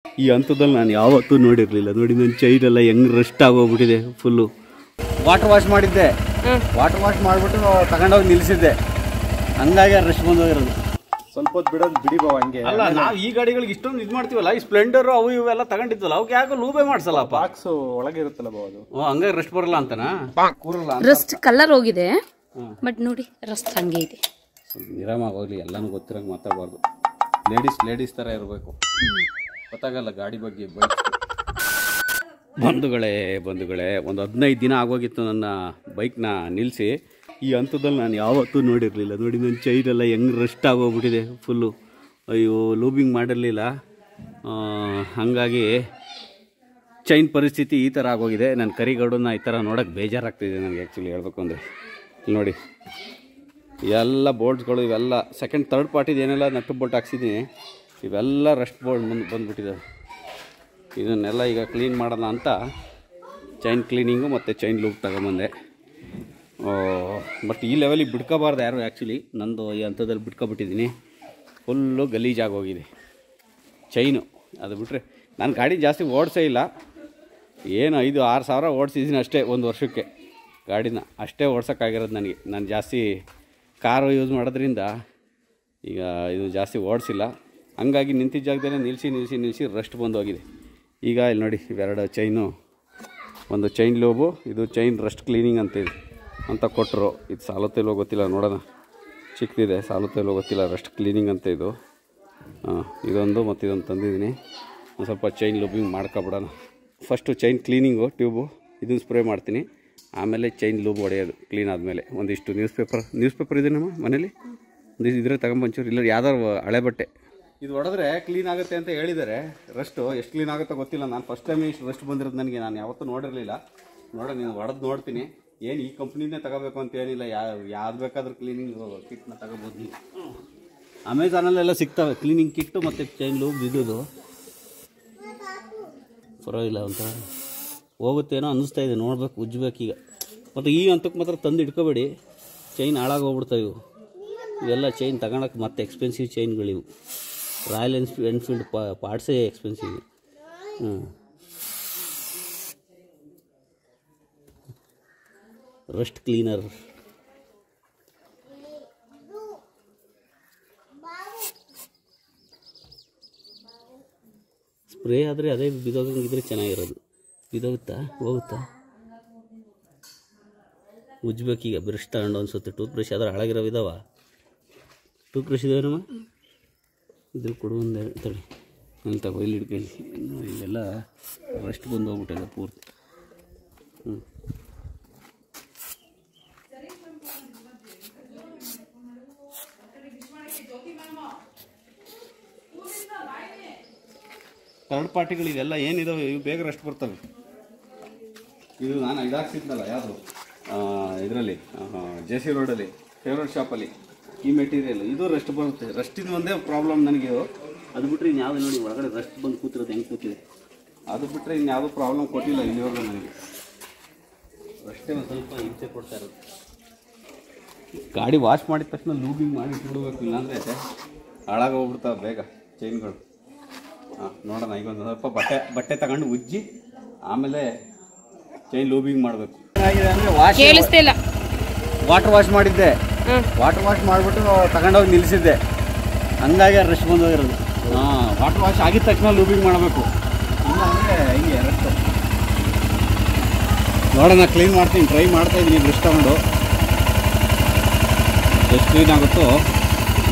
ಈ ಹಂತದಲ್ಲಿ ನಾನು ಯಾವತ್ತೂ ನೋಡಿರಲಿಲ್ಲ. ನೋಡಿ ನನ್ನ ಚೈನ್ ಎಲ್ಲ ಹೆಂಗೆ ರಸ್ಟ್ ಆಗೋಗ್ಬಿಟ್ಟಿದೆ ಫುಲ್ಲು. ವಾಟರ್ ವಾಶ್ ಮಾಡಿದ್ದೆ, ವಾಟರ್ ವಾಶ್ ಮಾಡಿಬಿಟ್ಟು ತಗೊಂಡೋಗಿ ನಿಲ್ಲಿಸಿದ್ದೆ, ಹಂಗಾಗಿ ರಶ್ ಬಂದೋಗಿರೋದು. ಸ್ವಲ್ಪ ಹೊತ್ತು ಬಿಡೋದು ಬಿಡಿ ಬಾವ ಹಂಗೆ. ಅಲ್ಲ ನಾವು ಈ ಗಾಡಿಗಳಿಗೆ ಇಷ್ಟೊಂದು ಇದು ಮಾಡ್ತೀವಲ್ಲ, ಈ ಸ್ಪ್ಲೆಂಡರ್ ಅವು ಇವೆಲ್ಲ ತಗೊಂಡಿದ್ವಲ್ಲ, ಅವಕ್ಕೆ ಯಾಕೆ ಲೂಬೆ ಮಾಡ್ಸಲ್ಲ? ಬಾಕ್ಸ್ ಒಳಗೆ ಇರುತ್ತಲ್ಲ ಬಾವ ಅದು. ಹಂಗಾಗಿ ರಸ್ಟ್ ಬರಲ್ಲ ಅಂತನಾ? ಕೂರಲ್ಲ. ರಸ್ಟ್ ಕಲರ್ ಹೋಗಿದೆ, ಬಟ್ ನೋಡಿ ರಸ್ಟ್ ಹಂಗೆ ಇದೆ. ನಿರಾಮಾಗಿ ಹೋಗ್ಲಿ, ಎಲ್ಲನೂ ಗೊತ್ತಿರಂಗೆ ಮಾತಾಡಬಾರ್ದು. ಲೇಡೀಸ್ ಥರ ಇರಬೇಕು, ಗೊತ್ತಾಗಲ್ಲ ಗಾಡಿ ಬಗ್ಗೆ. ಬಂಧುಗಳೇ ಒಂದು 15 ದಿನ ಆಗೋಗಿತ್ತು ನನ್ನ ಬೈಕ್ನ ನಿಲ್ಲಿಸಿ. ಈ ಹಂತದಲ್ಲಿ ನಾನು ಯಾವತ್ತೂ ನೋಡಿರಲಿಲ್ಲ. ನೋಡಿ ನನ್ನ ಚೈನ್ ಎಲ್ಲ ಹೆಂಗೆ ರಸ್ಟ್ ಆಗೋಗ್ಬಿಟ್ಟಿದೆ ಫುಲ್ಲು. ಅಯ್ಯೋ, ಲೂಬಿಂಗ್ ಮಾಡಿರಲಿಲ್ಲ, ಹಾಗಾಗಿ ಚೈನ್ ಪರಿಸ್ಥಿತಿ ಈ ಥರ ಆಗೋಗಿದೆ. ನನ್ನ ಕರಿಗೌಡನ್ನ ಈ ಥರ ನೋಡೋಕ್ಕೆ ಬೇಜಾರಾಗ್ತಿದೆ ನನಗೆ ಆ್ಯಕ್ಚುಲಿ ಹೇಳ್ಬೇಕು ಅಂದರೆ. ನೋಡಿ ಎಲ್ಲ ಬೋಲ್ಟ್ಸ್ಗಳು ಇವೆಲ್ಲ ಸೆಕೆಂಡ್ ಥರ್ಡ್ ಪಾರ್ಟಿದು ಏನೆಲ್ಲ ನಟ್ಟು ಬೋಲ್ಟ್ ಹಾಕ್ಸಿದ್ದೀನಿ, ಇವೆಲ್ಲ ರಸ್ಟ್ ಬೋಲ್ಟ್ ಬಂದುಬಿಟ್ಟಿದ್ದಾವೆ. ಇದನ್ನೆಲ್ಲ ಈಗ ಕ್ಲೀನ್ ಮಾಡೋಣ ಅಂತ ಚೈನ್ ಕ್ಲೀನಿಂಗು ಮತ್ತು ಚೈನ್ ಲೂಪ್ ತಗೊಂಬಂದೆ. ಬಟ್ ಈ ಲೆವೆಲಿಗೆ ಬಿಡ್ಕೋಬಾರ್ದು ಯಾರು ಆ್ಯಕ್ಚುಲಿ. ನಂದು ಈ ಹಂತದಲ್ಲಿ ಬಿಟ್ಕೊಬಿಟ್ಟಿದ್ದೀನಿ, ಫುಲ್ಲು ಗಲೀಜಾಗೋಗಿದೆ ಚೈನು. ಅದು ಬಿಟ್ಟರೆ ನಾನು ಗಾಡಿ ಜಾಸ್ತಿ ಓಡಿಸೇ ಇಲ್ಲ, ಏನು 5-6 ಸಾವಿರ ಓಡಿಸಿದ್ದೀನಿ ಅಷ್ಟೇ ಒಂದು ವರ್ಷಕ್ಕೆ ಗಾಡಿನ, ಅಷ್ಟೇ ಓಡ್ಸೋಕ್ಕಾಗಿರೋದು ನನಗೆ. ನಾನು ಜಾಸ್ತಿ ಕಾರು ಯೂಸ್ ಮಾಡೋದ್ರಿಂದ ಈಗ ಇದು ಜಾಸ್ತಿ ಓಡಿಸಿಲ್ಲ, ಹಂಗಾಗಿ ನಿಂತಿದ್ದ ಜಾಗದಲ್ಲೇ ನಿಲ್ಲಿಸಿ ರಸ್ಟ್ ಬಂದೋಗಿದೆ. ಈಗ ಇಲ್ಲಿ ನೋಡಿ, ಇವೆರಡು ಚೈನು, ಒಂದು ಚೈನ್ ಲೋಬು, ಇದು ಚೈನ್ ರಸ್ಟ್ ಕ್ಲೀನಿಂಗ್ ಅಂತ ಕೊಟ್ಟರು. ಇದು ಸಾಲುತ್ತೇಲೋ ಗೊತ್ತಿಲ್ಲ, ನೋಡೋಣ. ಚಿಕ್ಕದಿದೆ, ಸಾಲುತ್ತೇಲೋ ಗೊತ್ತಿಲ್ಲ, ರಸ್ಟ್ ಕ್ಲೀನಿಂಗ್ ಅಂತ ಇದು. ಇದೊಂದು ಮತ್ತು ಇದೊಂದು ತಂದಿದ್ದೀನಿ. ಒಂದು ಸ್ವಲ್ಪ ಚೈನ್ ಲೂಬಿಂಗ್ ಮಾಡ್ಕೊಬಿಡೋಣ. ಫಸ್ಟು ಚೈನ್ ಕ್ಲೀನಿಂಗು ಟ್ಯೂಬು ಇದನ್ನು ಸ್ಪ್ರೇ ಮಾಡ್ತೀನಿ, ಆಮೇಲೆ ಚೈನ್ ಲೂಬ್ ಹೊಡೆಯೋದು ಕ್ಲೀನ್ ಆದಮೇಲೆ. ಒಂದಿಷ್ಟು ನ್ಯೂಸ್ ಪೇಪರ್ ಇದೆ ನಮ್ಮ ಮನೇಲಿ, ಒಂದಿಷ್ಟು ಇದ್ರೆ ತಗೊಂಬಂಚೂರು, ಇಲ್ಲ ಯಾವ್ದಾರು ಹಳೆ ಬಟ್ಟೆ. ಇದು ಹೊಡೆದ್ರೆ ಕ್ಲೀನ್ ಆಗುತ್ತೆ ಅಂತ ಹೇಳಿದ್ದಾರೆ. ರಸ್ಟು ಎಷ್ಟು ಕ್ಲೀನ್ ಆಗುತ್ತೋ ಗೊತ್ತಿಲ್ಲ. ನಾನು ಫಸ್ಟ್ ಟೈಮ್ ಇಷ್ಟು ರಸ್ಟ್ ಬಂದಿರೋದು ನನಗೆ, ನಾನು ಯಾವತ್ತೂ ನೋಡಿರಲಿಲ್ಲ. ನೀನು ಹೊಡೆದು ನೋಡ್ತೀನಿ. ಏನು ಈ ಕಂಪ್ನಿನೇ ತಗೋಬೇಕು ಅಂತ ಏನಿಲ್ಲ, ಯಾವ್ದು ಬೇಕಾದ್ರೂ ಕ್ಲೀನಿಂಗ್ ಕಿಟ್ನ ತಗೋಬೋದು ನೀವು. ಅಮೆಝಾನಲ್ಲೆಲ್ಲ ಸಿಗ್ತವೆ ಕ್ಲೀನಿಂಗ್ ಕಿಟ್ಟು ಮತ್ತು ಚೈನ್ ಲೂಬ್ ಇದ್ದು. ಪರವಾಗಿಲ್ಲ, ಒಂಥರ ಹೋಗುತ್ತೇನೋ ಅನ್ನಿಸ್ತಾ ಇದೆ, ನೋಡ್ಬೇಕು, ಉಜ್ಬೇಕೀಗ. ಮತ್ತು ಈ ಹಂತಕ್ಕೆ ಮಾತ್ರ ತಂದು ಇಟ್ಕೋಬೇಡಿ, ಚೈನ್ ಹಾಳಾಗೋಗ್ಬಿಡ್ತಾವೆ ಇವು. ಇವೆಲ್ಲ ಚೈನ್ ತಗೊಳಕ್ಕೆ ಮತ್ತೆ ಎಕ್ಸ್ಪೆನ್ಸಿವ್ ಚೈನ್ಗಳಿವು. ರಾಯಲ್ ಎನ್ಫೀಲ್ಡ್ ಪಾರ್ಟ್ಸೇ ಎಕ್ಸ್ಪೆನ್ಸಿವ್. ರಸ್ಟ್ ಕ್ಲೀನರ್ ಸ್ಪ್ರೇ ಆದರೆ ಅದೇ ಬಿದೋಗಂಗಿದ್ರೆ ಚೆನ್ನಾಗಿರೋದು. ಬಿದೋಗುತ್ತಾ, ಹೋಗುತ್ತಾ? ಉಜ್ಬೇಕೀಗ. ಬ್ರಷ್ ತಗೊಂಡು ಅನ್ಸುತ್ತೆ. ಟೂತ್ ಬ್ರಷ್ ಆದ್ರೆ ಹಾಳಾಗಿರೋ ಇದಾವ. ಟೂತ್ ಬ್ರಷ್ ಇದಾವೆ ನಮ್ಮ ಇದ್ರ ಕೊಡು ಒಂದು ತಡಿ, ನಾನು ತಗೋ, ಇಲ್ಲಿ ಹಿಡ್ಕೊಳ್ಳಿ. ಇಲ್ಲೆಲ್ಲ ರಸ್ಟ್ ಬಂದು ಹೋಗ್ಬಿಟ್ಟಿದೆ ಪೂರ್ತಿ. ಥರ್ಡ್ ಪಾರ್ಟಿಗಳು ಇದೆಲ್ಲ ಏನಿದಾವೆ ಇವು ಬೇಗ ರಸ್ಟ್ ಬರ್ತವೆ. ಇದು ನಾನು ಇದಾಗ್ತಿದ್ನಲ್ಲ, ಯಾವುದು ಇದರಲ್ಲಿ JC ರೋಡಲ್ಲಿ ಫೇವ್ರೇಟ್ ಶಾಪಲ್ಲಿ, ಈ ಮೆಟೀರಿಯಲ್ ಇದು ರಸ್ಟ್ ಬರುತ್ತೆ. ರಸ್ಟಿಂದ ಒಂದೇ ಪ್ರಾಬ್ಲಮ್ ನನಗೆ. ಅದು ಬಿಟ್ಟರೆ ಇನ್ಯಾವುದು ನೋಡಿ, ಒಳಗಡೆ ರಸ್ಟ್ ಬಂದು ಕೂತಿರೋದು ಹೆಂಗೆ ಕೂತಿದೆ. ಅದು ಬಿಟ್ಟರೆ ಇನ್ಯಾವುದೂ ಪ್ರಾಬ್ಲಮ್ ಕೊಟ್ಟಿಲ್ಲ ಇಲ್ಲಿವರೆಗೂ ನನಗೆ. ರಸ್ಟೇ ಒಂದು ಸ್ವಲ್ಪ ಹಿಂಸೆ ಕೊಡ್ತಾ ಇರೋದು. ಗಾಡಿ ವಾಶ್ ಮಾಡಿದ ತಕ್ಷಣ ಲೂಬಿಂಗ್ ಮಾಡಿ ಇಟ್ಬಿಡ್ಬೇಕು, ಇಲ್ಲಾಂದರೆ ಹಾಳಾಗೋಗ್ಬಿಡ್ತಾವೆ ಬೇಗ ಚೈನ್ಗಳು. ನೋಡೋಣ, ಈಗ ಒಂದು ಸ್ವಲ್ಪ ಬಟ್ಟೆ ತಗೊಂಡು ಉಜ್ಜಿ ಆಮೇಲೆ ಚೈನ್ ಲೂಬಿಂಗ್ ಮಾಡಬೇಕು. ಅಂದರೆ ವಾಟರ್ ವಾಶ್ ಮಾಡಿದ್ದೆ, ವಾಟರ್ ವಾಶ್ ಮಾಡಿಬಿಟ್ಟು ತಗೊಂಡೋಗಿ ನಿಲ್ಲಿಸಿದ್ದೆ, ಹಂಗಾಗಿ ರಶ್ ಬಂದೋಗಿರೋದು. ವಾಟರ್ ವಾಶ್ ಆಗಿದ ತಕ್ಷಣ ಲೂಬಿಂಗ್ ಮಾಡಬೇಕು, ಇಲ್ಲ ಅಂದರೆ ಹಿಂಗೆ ರಶ್. ನೋಡೋಣ, ಕ್ಲೀನ್ ಮಾಡ್ತೀನಿ, ಟ್ರೈ ಮಾಡ್ತಾಯಿದ್ದೀನಿ ಬ್ರಷ್ ತಗೊಂಡು. ಎಷ್ಟು ಕ್ಲೀನ್ ಆಗುತ್ತೋ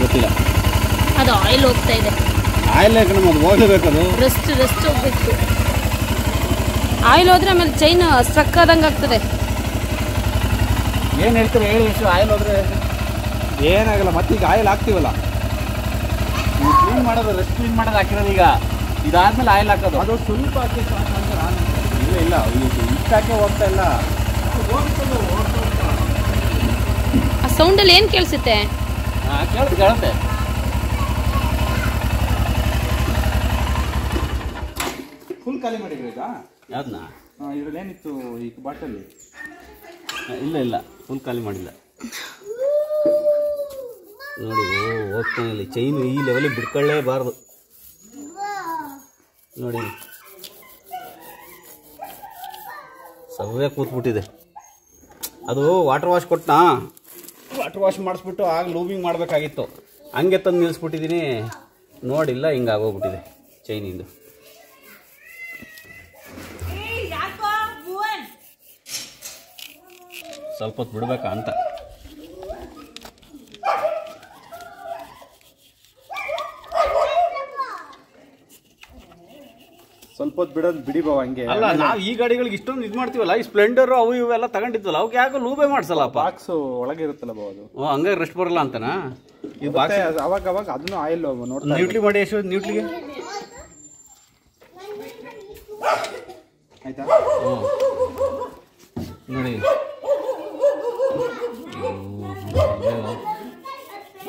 ಗೊತ್ತಿಲ್ಲ. ಅದು ಆಯಿಲ್ ಹೋಗ್ತಾ ಇದೆ. ಆಯಿಲ್ ಯಾಕಂದ್ರೆ ಅದು ಹೋಗಲೇಬೇಕು, ಅದು ರೆಸ್ಟ್ ಹೋಗ್ಬೇಕು. ಆಯಿಲ್ ಹೋದ್ರೆ ಆಮೇಲೆ ಚೈನ್ ಸ್ಟ್ರಕ್ ಆದಂಗೆ ಆಗ್ತದೆ. ಏನು ಹೇಳ್ತೀರಿ ಹೇಳಿ? ಎಷ್ಟು ಆಯಿಲ್ ಹೋದ್ರೆ ಏನಾಗಲ್ಲ. ಮತ್ತೆ ಈಗ ಆಯಿಲ್ ಹಾಕ್ತೀವಲ್ಲ, ಕ್ಲೀನ್ ಮಾಡೋದು, ರೆಸ್ಟ್ ಕ್ಲೀನ್ ಮಾಡೋದು ಹಾಕಿರೋದು. ಈಗ ಇದಾದ್ಮೇಲೆ ಆಯಿಲ್ ಹಾಕೋದು, ಅದು ಸ್ವಲ್ಪ ಹಾಕಿ ಇಲ್ಲ ಇಷ್ಟಾಕೆ ಹೋಗ್ತಾ ಇಲ್ಲ. ಆ ಸೌಂಡಲ್ಲಿ ಏನು ಕೇಳಿಸುತ್ತೆ? ಕೇಳುತ್ತೆ. ಫುಲ್ ಖಾಲಿ ಮಾಡಿದ್ರಿ ಈಗ? ಯಾವ್ದನ್ನ? ಇದರಲ್ಲಿ ಏನಿತ್ತು ಈ ಬಾಟಲ್ಲಿ? ಇಲ್ಲ ಫುಲ್ ಖಾಲಿ ಮಾಡಿಲ್ಲ ನೋಡಿ. ಹೋಗ್ತಾನೆ ಇಲ್ಲ ಚೈನು. ಈ ಲೆವೆಲಿಗೆ ಬಿಡ್ಕೊಳ್ಳೇಬಾರ್ದು. ನೋಡಿ ಸವ್ಯ ಕೂತ್ಬಿಟ್ಟಿದೆ. ಅದು ವಾಟರ್ ವಾಶ್ ಕೊಟ್ಟನಾ, ವಾಟರ್ ವಾಶ್ ಮಾಡಿಸ್ಬಿಟ್ಟು ಆಗ ಲೂಬಿಂಗ್ ಮಾಡಬೇಕಾಗಿತ್ತು. ಹಂಗೆ ತಂದು ನಿಲ್ಲಿಸ್ಬಿಟ್ಟಿದ್ದೀನಿ, ನೋಡಿಲ್ಲ ಹಿಂಗೆ ಆಗೋಗ್ಬಿಟ್ಟಿದೆ ಚೈನಿಂದು. ಸ್ವಲ್ಪ ಹೊತ್ತು ಬಿಡ್ಬೇಕಾ ಅಂತ. ಸ್ವಲ್ಪ ಹೊತ್ತು ಬಿಡೋದು ಬಿಡಿ ಬಾವ ಹಂಗೆ. ಅಲ್ಲ, ನಾವು ಈ ಗಾಡಿಗಳಿಗೆ ಇಷ್ಟೊಂದು ಇದು ಮಾಡ್ತೀವಲ್ಲ, ಈ ಸ್ಪ್ಲೆಂಡರ್ ಅವು ಇವೆಲ್ಲ ತಗೊಂಡಿದ್ವಲ್ಲ, ಅವಕ್ಕೆ ಯಾಕೆ ಲೂಬೆ ಮಾಡ್ಸಲ್ಲಪ್ಪ? ಬಾಕ್ಸ್ ಒಳಗೆ ಇರುತ್ತಲ್ಲ ಬಾವ ಅದು. ಹಂಗೆ ರೆಸ್ಟ್ ಬರಲ್ಲ ಅಂತನಾ? ಈ ಬಾಕ್ಸ್ ಅವಾಗ ಅದನ್ನು ಆಯಿಲ್ ನೋಡ್ತಾ ನ್ಯೂಟ್ಲಿ ಮಾಡಿ ಎಷ್ಟು ನ್ಯೂಟ್ಲಿಗೆ ಆಯ್ತಾ? ನೋಡಿ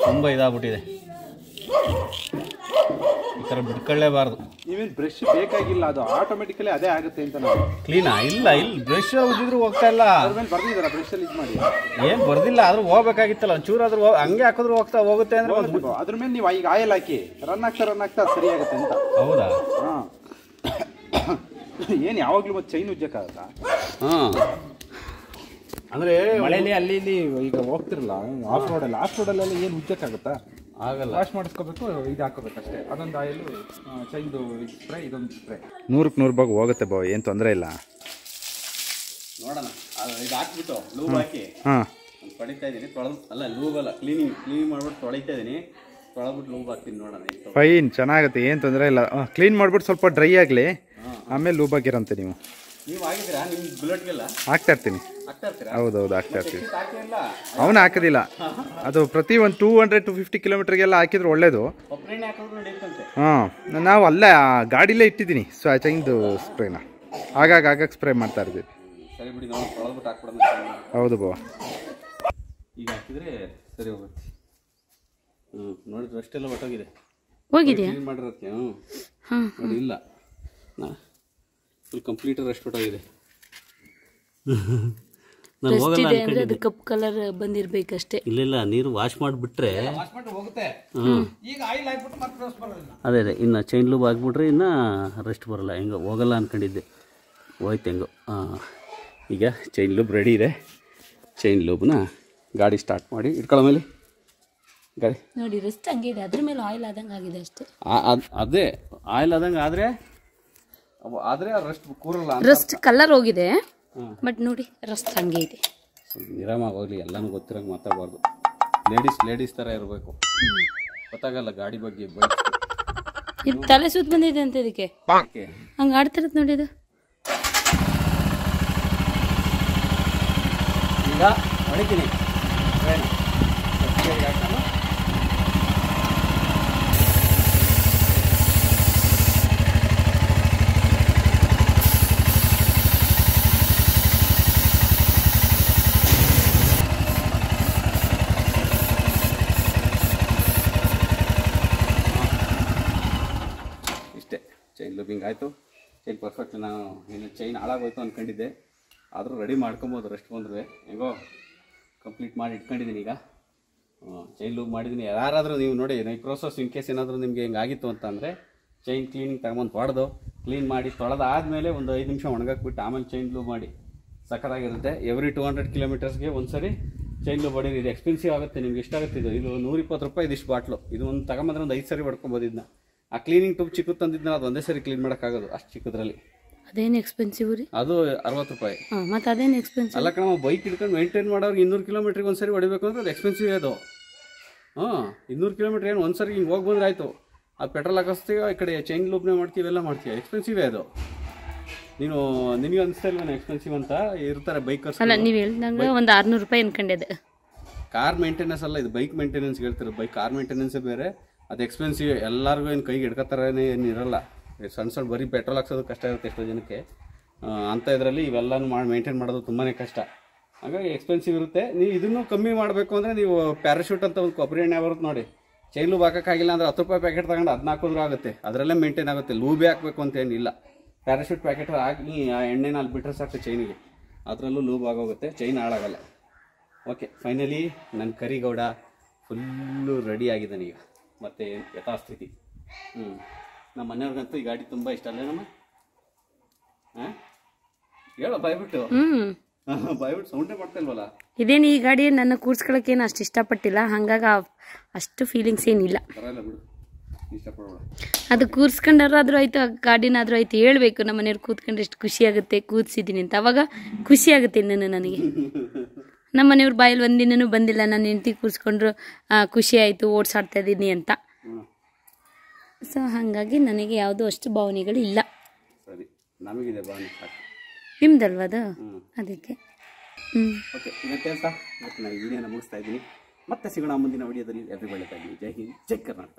ತುಂಬ ಇದಾಗ್ಬಿಟ್ಟಿದೆ. ಈ ಥರ ಬಿಟ್ಕೊಳ್ಳೇಬಾರ್ದು. ನೀವೇನು ಬ್ರಷ್ ಬೇಕಾಗಿಲ್ಲ, ಅದು ಆಟೋಮೆಟಿಕಲಿ ಅದೇ ಆಗುತ್ತೆ ಅಂತ ನಾವು. ಕ್ಲೀನಾ? ಇಲ್ಲ, ಇಲ್ಲಿ ಬ್ರಷ್ ಉಜ್ಜಿದ್ರು ಹೋಗ್ತಾ ಇಲ್ಲ. ಅದ್ರ ಮೇಲೆ ಬರ್ದಿದ್ದಾರ ಬ್ರಷಲ್ಲಿ ಇದು ಮಾಡಿ? ಏನು ಬರ್ದಿಲ್ಲ, ಆದ್ರೂ ಹೋಗ್ಬೇಕಾಗಿತ್ತಲ್ಲ ಒಂಚೂರಾದ್ರೂ. ಹಂಗೆ ಹಾಕಿದ್ರು ಹೋಗುತ್ತೆ ಅಂದ್ರೆ ಅದ್ರ ಮೇಲೆ ನೀವು ಈಗ ಆಯಿಲ್ ಹಾಕಿ ರನ್ ಆಗ್ತಾ ಅದು ಸರಿ ಆಗುತ್ತೆ ಅಂತ. ಹೌದಾ? ಹಾಂ. ಏನು ಯಾವಾಗಲೂ ಮತ್ತೆ ಚೈನ್ ಉಜ್ಜಕ್ಕಾಗತ್ತಾ? ಹಾಂ, ಅಂದರೆ ಮಳೆಯಲ್ಲಿ ಅಲ್ಲಿ ಇಲ್ಲಿ ಈಗ ಹೋಗ್ತಿರಲ್ಲ ಆಫ್ ರೋಡಲ್ಲಿ ಏನು ಉಜ್ಜಕ್ಕಾಗತ್ತಾ? ಆಗಲ್ಲ. ವಾಶ್ ಮಾಡಿಸ್ಕೋಬೇಕು, ಇದು ಹಾಕೋಬೇಕಷ್ಟೇ. ಅದೊಂದು ಆಯಿಲು, ಚೈನ್ದು ಸ್ಪ್ರೇ, ಇದೊಂದು ಸ್ಪ್ರೇ. 100ಕ್ಕೆ 100 ರೂಪಾಯಿ ಹೋಗುತ್ತೆ ಬಾವ, ಏನು ತೊಂದರೆ ಇಲ್ಲ. ನೋಡೋಣ, ಇದು ಹಾಕ್ಬಿಟ್ಟು ಲೂಬ್ ಹಾಕಿ ಹಾಂ ತೊಳಿತಾ ಇದ್ದೀನಿ. ಅಲ್ಲ ಲೂಬ್ ಅಲ್ಲ, ಕ್ಲೀನಿಂಗ್ ಮಾಡ್ಬಿಟ್ಟು ತೊಳಿತಾ ಇದ್ದೀನಿ. ತೊಳೆದ್ಬಿಟ್ಟು ಲೂಬ್ ಹಾಕ್ತೀನಿ, ನೋಡೋಣ. ಫೈನ್, ಚೆನ್ನಾಗುತ್ತೆ, ಏನು ತೊಂದರೆ ಇಲ್ಲ. ಕ್ಲೀನ್ ಮಾಡಿಬಿಟ್ಟು ಸ್ವಲ್ಪ ಡ್ರೈ ಆಗಲಿ, ಆಮೇಲೆ ಲೂಬ್ ಹಾಕಿರಂತೆ. ನೀವು ಆಗಿದ್ದೀರಾ ನಿಮ್ಮ ಬುಲೆಟ್ಗೆಲ್ಲ? ಹಾಕ್ತಾ ಇರ್ತೀನಿ. ಹೌದೌದು, ಹಾಕ್ತಾ ಇರ್ತೀವಿ. ಅವನು ಹಾಕೋದಿಲ್ಲ, ಅದು ಪ್ರತಿ ಒಂದು 200-250 ಕಿಲೋಮೀಟರ್ಗೆಲ್ಲ ಹಾಕಿದ್ರೆ ಒಳ್ಳೇದು. ಹಾಂ, ನಾವು ಅಲ್ಲೇ ಗಾಡಿಲೇ ಇಟ್ಟಿದ್ದೀನಿ ಚೈನ್ದು ಸ್ಪ್ರೇನ. ಆಗಾಗ ಸ್ಪ್ರೇ ಮಾಡ್ತಾ ಇರ್ತೀವಿ. ಹೌದು ಬಾವ, ಈಗ ಹಾಕಿದ್ರೆ ಸರಿ ಹೋಗುತ್ತೆ. ನೋಡಿದ್ರೆ ಅಷ್ಟೆಲ್ಲ ಹೊಟ್ಟೋಗಿದೆ, ಹೋಗಿದೆಯಾ ಮಾಡಿರೋದಕ್ಕೆ. ನೋಡಿ, ಇಲ್ಲ ಫುಲ್ ಕಂಪ್ಲೀಟ್ ರೆಸ್ಟ್ ಹೊಟ್ಟೋಗಿದೆ. ನಾನು ಹೋಗಲ್ಲ ಅಂದ್ರೆ ಅದು ಕಪ್ ಕಲರ್ ಬಂದಿರಬೇಕಷ್ಟೇ. ಇಲ್ಲ, ನೀರು ವಾಶ್ ಮಾಡಿಬಿಟ್ರೆ ಅದೇ ಇನ್ನು ಚೈನ್ ಲೂಬ್ ಹಾಕ್ಬಿಟ್ರೆ ಇನ್ನು ರೆಸ್ಟ್ ಬರೋಲ್ಲ. ಹೆಂಗೋ ಹೋಗಲ್ಲ ಅಂದ್ಕೊಂಡಿದ್ದೆ, ಹೋಯ್ತು ಹೆಂಗೋ. ಈಗ ಚೈನ್ ಲೂಬ್ ರೆಡಿ ಇದೆ. ಚೈನ್ ಲೂಬ್ನ ಗಾಡಿ ಸ್ಟಾರ್ಟ್ ಮಾಡಿ ಇಟ್ಕೊಳ್ಳೋ ಮೇಲೆ ಗಾಡಿ ನೋಡಿ ರೆಸ್ಟ್ ಹಂಗೆ ಇದೆ. ಅದ್ರ ಮೇಲೆ ಆಯಿಲ್ ಆದಂಗೆ ಆಗಿದೆ ಅಷ್ಟೇ. ಅದೇ ಆಯಿಲ್ ಆದಂಗೆ ಆದರೆ ರೆಸ್ಟ್ ಕೂರಲ್ಲ. ರೆಸ್ಟ್ ಕಲರ್ ಹೋಗಿದೆ, ಬಟ್ ನೋಡಿ ರೆಸ್ಟ್ ಹಂಗೆ ಇದೆ. ನಿರಾಮಾಗಿ ಹೋಗ್ಲಿ, ಎಲ್ಲನೂ ಗೊತ್ತಿರಂಗೆ ಮಾತಾಡಬಾರ್ದು. ಲೇಡೀಸ್ ಥರ ಇರಬೇಕು, ಗೊತ್ತಾಗಲ್ಲ ಗಾಡಿ ಬಗ್ಗೆ. ಇದು ತಲೆ ಸುತ್ತ ಬಂದಿದೆ ಅಂತ ಇದಕ್ಕೆ ಹಂಗೆ ಆಡ್ತಿರತ್ತೆ ನೋಡಿ. ಇದು ಈಗ ಹೊಡಿತೀನಿ. ಚೈನ್ ಲೂಬಿಂಗ್ ಆಯಿತು. Chain perfect. ನಾನು ಇನ್ನು ಚೈನ್ ಹಾಳಾಗೋಯ್ತು ಅಂದ್ಕೊಂಡಿದ್ದೆ, ಆದರೂ ರೆಡಿ ಮಾಡ್ಕೊಬೋದು. ರೆಸ್ಟ್ ಬಂದರೆ ಹೆಂಗೋ ಕಂಪ್ಲೀಟ್ ಮಾಡಿ ಇಟ್ಕೊಂಡಿದ್ದೀನಿ. ಈಗ ಚೈನ್ ಲೂಬ್ ಮಾಡಿದ್ದೀನಿ. ಯಾರಾದರೂ ನೀವು ನೋಡಿ, ಈ ಪ್ರೋಸೆಸ್ ಇನ್ ಕೇಸ್ ಏನಾದರೂ ನಿಮಗೆ ಹಿಂಗಾಗಿತ್ತು ಅಂತ ಅಂದರೆ ಚೈನ್ ಕ್ಲೀನಿಂಗ್ ತಗೊಂಬಂದು ತೊಳೆದು ಕ್ಲೀನ್ ಮಾಡಿ ತೊಳೆದಾದಮೇಲೆ ಒಂದು 5 ನಿಮಿಷ ಒಣಗಾಕ್ಬಿಟ್ಟು ಆಮೇಲೆ ಚೈನ್ ಲೂಬ್ ಮಾಡಿ ಸಕ್ಕತ್ತಾಗಿರುತ್ತೆ. ಎವ್ರಿ 200 ಕಿಲೋಮೀಟರ್ಸ್ಗೆ ಒಂದು ಸರಿ ಚೈನ್ ಲೂಬ್ ಹೊಡೀರಿ. ಇದು ಎಕ್ಸ್ಪೆನ್ಸಿವ್ ಆಗುತ್ತೆ, ನಿಮ್ಗೆ ಇಷ್ಟಾಗುತ್ತೆ. ಇದು 120 ರೂಪಾಯಿ ಇದಿಷ್ಟು ಬಾಟ್ಲು. ಇದು ಒಂದು ತಗೊಂಬಂದ್ರೆ ಒಂದು 5 ಸರಿ ಹೊಡ್ಕೊಬೋದು. ಇದನ್ನ ಆ ಕ್ಲೀನಿಂಗ್ ಟೂಬ್ ಚಿಕ್ಕ ತಂದಿದ್ನ ಅದು ಒಂದೇ ಸರಿ ಕ್ಲೀನ್ ಮಾಡೋಕ್ಕಾಗೋದು, ಅಷ್ಟು ಚಿಕ್ಕದ್ರಲ್ಲಿ. ಅದೇನು ಎಕ್ಸ್ಪೆನ್ಸಿವ್ ರೀ? ಅದು 60 ರೂಪಾಯಿ. ಮತ್ತು ಅದೇನು ಎಕ್ಸ್ಪೆನ್ಸಿವ್? ಅಲ್ಲ ಕಣ, ಬೈಕ್ ಹಿಡ್ಕೊಂಡು ಮೇಂಟೈನ್ ಮಾಡೋರಿಗೆ 200 ಕಿಲೋಮೀಟ್ರಿಗೆ ಒಂದು ಸರಿ ಹೊಡಿಬೇಕು ಅಂದ್ರೆ ಅದು ಎಕ್ಸ್ಪೆನ್ಸಿವ್. ಅದು 200 ಕಿಲೋಮೀಟ್ರ್ ಏನು ಒಂದು ಸರಿ ಹಿಂಗೆ ಹೋಗಿ ಬಂದ್ರೆ ಆಯಿತು. ಅದು ಪೆಟ್ರೋಲ್ ಹಾಕಿಸ್ತೀವಿ, ಈ ಕಡೆ ಚೈನ್ ಲೂಬ್ನೇ ಮಾಡ್ತೀವಿ, ಎಲ್ಲ ಮಾಡ್ತೀವಿ. ಎಕ್ಸ್ಪೆನ್ಸಿವೇ ಅದು. ನಿನಗೆ ಅನಿಸ್ತಾ ಇಲ್ವೇನೋ ಎಕ್ಸ್ಪೆನ್ಸಿವ್ ಅಂತ? ಇರ್ತಾರೆ ಬೈಕರ್ಸ್. ಅಲ್ಲ, ನೀವು ಹೇಳ್ದಂಗೆ ಒಂದು 600 ರೂಪಾಯಿ ಅನ್ಕೊಂಡಿದ್ದೆ. ಕಾರ್ ಮೇಂಟೆನೆನ್ಸ್ ಅಲ್ಲ, ಇದು ಬೈಕ್ ಮೇಂಟೆನೆನ್ಸ್ ಹೇಳ್ತಾರೆ. ಕಾರ್ ಮೇಂಟೆನೆನ್ಸೇ ಬೇರೆ, ಅದು ಎಕ್ಸ್ಪೆನ್ಸಿವ್. ಎಲ್ಲರಿಗೂ ಏನು ಕೈಗೆ ಹಿಡ್ಕೊತಾರೇ ಏನು ಇರೋಲ್ಲ. ಸಣ್ಣ ಬರೀ ಪೆಟ್ರೋಲ್ ಹಾಕ್ಸೋದು ಕಷ್ಟ ಇರುತ್ತೆ ಎಷ್ಟೋ ಜನಕ್ಕೆ. ಅಂಥ ಇದರಲ್ಲಿ ಇವೆಲ್ಲನೂ ಮೇಂಟೈನ್ ಮಾಡೋದು ತುಂಬಾ ಕಷ್ಟ. ಹಾಗಾಗಿ ಎಕ್ಸ್ಪೆನ್ಸಿವ್ ಇರುತ್ತೆ. ನೀವು ಇದನ್ನು ಕಮ್ಮಿ ಮಾಡಬೇಕು ಅಂದರೆ ನೀವು ಪ್ಯಾರಾಶೂಟ್ ಅಂತ ಒಂದು ಕೊಬ್ಬರಿ ಎಣ್ಣೆ ಬರುತ್ತೆ ನೋಡಿ. ಚೈನ್ ಲೂಬ್ ಹಾಕೋಕ್ಕಾಗಿಲ್ಲ ಅಂದರೆ 10 ರೂಪಾಯಿ ಪ್ಯಾಕೆಟ್ ತಗೊಂಡು 14 ಆಗುತ್ತೆ. ಅದರಲ್ಲೇ ಮೇಂಟೈನ್ ಆಗುತ್ತೆ. ಲೂಬೇ ಹಾಕಬೇಕು ಅಂತ ಏನಿಲ್ಲ. ಪ್ಯಾರಾಶೂಟ್ ಪ್ಯಾಕೆಟ್ ಹಾಕಿ ಆ ಎಣ್ಣೆನ ಅಲ್ಲಿ ಬಿಟ್ಟರೆ ಸಾಕು ಚೈನಿಗೆ, ಅದರಲ್ಲೂ ಲೂಬ್ ಆಗೋಗುತ್ತೆ, ಚೈನ್ ಹಾಳಾಗಲ್ಲ. ಓಕೆ, ಫೈನಲಿ ನನ್ನ ಕರಿಗೌಡ ಫುಲ್ಲು ರೆಡಿ ಆಗಿದ್ದಾನೆ ಈಗ. ಮತ್ತು ಯಥಾಸ್ಥಿತಿ. ನಮ್ಮ ಮನೆಯವ್ರಿಗಂತೂ ಈ ಗಾಡಿ ತುಂಬ ಇಷ್ಟ ಅಲ್ಲೇ ನಮ್ಮ ಹಾಂ ಹೇಳೋ ಬಾಯ್ಬಿಟ್ಟು ಬಾಯ್ಬಿಟ್ಟು ಸೌಂಡೇ ಮಾಡ್ತಾ ಇಲ್ವಲ್ಲ. ಇದೇನು ಈ ಗಾಡಿ ನನ್ನ ಕೂರ್ಸ್ಕೊಳಕ್ಕೇನು ಅಷ್ಟು ಇಷ್ಟಪಟ್ಟಿಲ್ಲ, ಹಂಗಾಗಿ ಅಷ್ಟು ಫೀಲಿಂಗ್ಸ್ ಏನಿಲ್ಲ. ಬರಲ್ಲ ಬಿಡು, ಇಷ್ಟಪಡೋಣ. ಅದು ಕೂರ್ಸ್ಕೊಂಡಾದ್ರೂ ಆಯ್ತು, ಆ ಗಾಡಿನಾದ್ರೂ ಆಯ್ತು ಹೇಳ್ಬೇಕು ನಮ್ಮ ಮನೆಯವ್ರು ಕೂತ್ಕೊಂಡ್ರೆ ಎಷ್ಟು ಖುಷಿ ಆಗುತ್ತೆ ಕೂರ್ಸಿದ್ದೀನಿ ಅಂತ, ಅವಾಗ ಖುಷಿ ಆಗುತ್ತೆ ಇನ್ನೂ ನನಗೆ. ನಮ್ಮ ಮನೆಯವ್ರ ಬಾಯಲ್ಲಿ ಒಂದಿನೂ ಬಂದಿಲ್ಲ ನಾನು ಹೆಂಡತಿ ಕೂರ್ಸ್ಕೊಂಡ್ರು ಖುಷಿ ಆಯಿತು ಓಡಿಸಾಡ್ತಾ ಇದ್ದೀನಿ ಅಂತ. ಸೊ ಹಾಗಾಗಿ ನನಗೆ ಯಾವುದೂ ಅಷ್ಟು ಭಾವನೆಗಳು ಇಲ್ಲ. ಸರಿ, ನಮಗಿದೆ ಭಾವನೆ ನಿಮ್ದಲ್ವ ಅದು, ಅದಕ್ಕೆ. ಓಕೆ, ಇವತ್ತು ನಾನು ಈ ವಿಡಿಯೋನ ಮುಗಿಸ್ತಾ ಇದ್ದೀನಿ. ಮತ್ತೆ ಸಿಗೋಣ ಮುಂದಿನ ವಿಡಿಯೋದಲ್ಲಿ. ಎವ್ರಿ ಒಳ್ಳೆದಾಗಲಿ. ಜೈ ಹಿಂದ್, ಜೈ ಕರ್ನಾಟಕ.